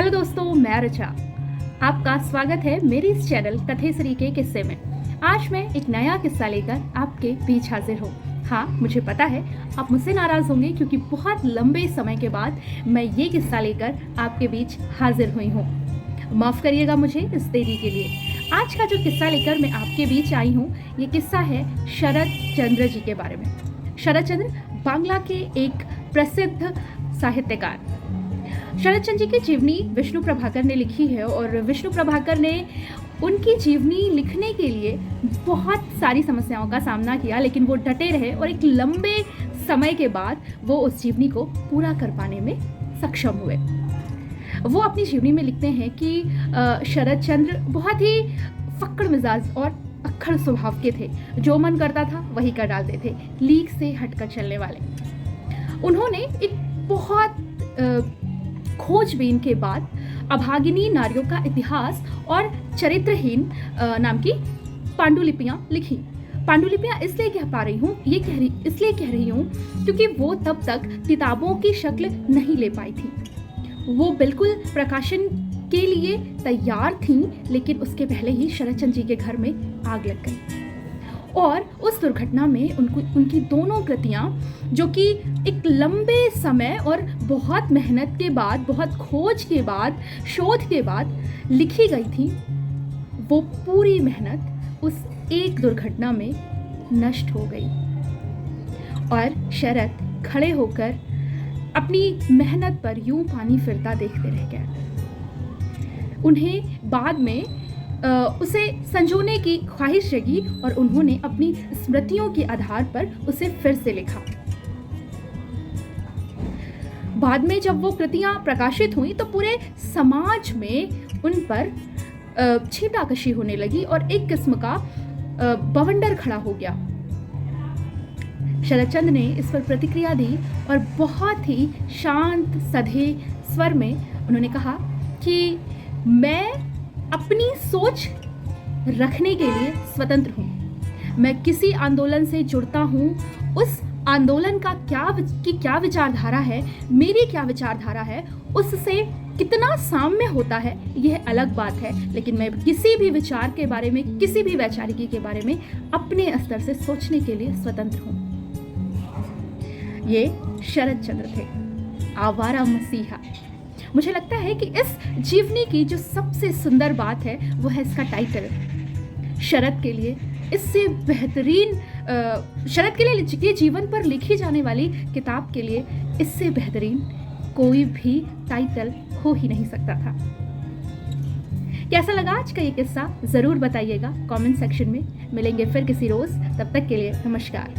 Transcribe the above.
Hello दोस्तों, मैं रचा। आपका स्वागत है मेरे इस चैनल कथेसरी के किस्से में। आज मैं एक नया किस्सा लेकर आपके बीच हाजिर हूँ। हाँ, मुझे पता है आप मुझसे नाराज़ होंगे क्योंकि बहुत लंबे समय के बाद मैं ये किस्सा लेकर आपके बीच हाजिर हुई हूँ। माफ़ करिएगा मुझे इस देरी के लिए। आज का जो किस्सा लेकर मैं आपके बीच आई हूँ, ये किस्सा है शरद चंद्र जी के बारे में। शरद चंद्र बांग्ला के एक प्रसिद्ध साहित्यकार। शरद चंद्र जी की जीवनी विष्णु प्रभाकर ने लिखी है और विष्णु प्रभाकर ने उनकी जीवनी लिखने के लिए बहुत सारी समस्याओं का सामना किया, लेकिन वो डटे रहे और एक लंबे समय के बाद वो उस जीवनी को पूरा कर पाने में सक्षम हुए। वो अपनी जीवनी में लिखते हैं कि शरद चंद्र बहुत ही फक्कड़ मिजाज और अक्खड़ स्वभाव के थे। जो मन करता था वही कर डालते थे, लीक से हटकर चलने वाले। उन्होंने एक बहुत खोजबीन के बाद अभागिनी नारियों का इतिहास और चरित्रहीन नाम की पांडुलिपियां लिखी। पांडुलिपियां इसलिए इसलिए कह रही हूँ क्योंकि वो तब तक किताबों की शक्ल नहीं ले पाई थी। वो बिल्कुल प्रकाशन के लिए तैयार थीं, लेकिन उसके पहले ही शरद चंद्र जी के घर में आग लग गई और उस दुर्घटना में उनकी दोनों कृतियां, जो कि एक लंबे समय और बहुत मेहनत के बाद, बहुत खोज के बाद, शोध के बाद लिखी गई थी, वो पूरी मेहनत उस एक दुर्घटना में नष्ट हो गई। और शरद खड़े होकर अपनी मेहनत पर यूं पानी फिरता देखते रह गए। उन्हें बाद में उसे संजोने की ख्वाहिश जगी और उन्होंने अपनी स्मृतियों के आधार पर उसे फिर से लिखा। बाद में जब वो कृतियां प्रकाशित हुई तो पूरे समाज में उन पर छींटाकशी होने लगी और एक किस्म का बवंडर खड़ा हो गया। शरद चंद्र ने इस पर प्रतिक्रिया दी और बहुत ही शांत सधे स्वर में उन्होंने कहा कि मैं अपनी सोच रखने के लिए स्वतंत्र हूँ। मैं किसी आंदोलन से जुड़ता हूँ, उस आंदोलन का क्या विचारधारा है, मेरी क्या विचारधारा है, उससे कितना साम्य होता है यह अलग बात है, लेकिन मैं किसी भी विचार के बारे में, किसी भी वैचारिकी के बारे में अपने स्तर से सोचने के लिए स्वतंत्र हूँ। ये शरद चंद्र थे, आवारा मसीहा। मुझे लगता है कि इस जीवनी की जो सबसे सुंदर बात है वो है इसका टाइटल। शरद के लिए इससे बेहतरीन, शरद के लिए जीवन पर लिखी जाने वाली किताब के लिए इससे बेहतरीन कोई भी टाइटल हो ही नहीं सकता था। कैसा लगा आज का ये किस्सा ज़रूर बताइएगा कमेंट सेक्शन में। मिलेंगे फिर किसी रोज़, तब तक के लिए नमस्कार।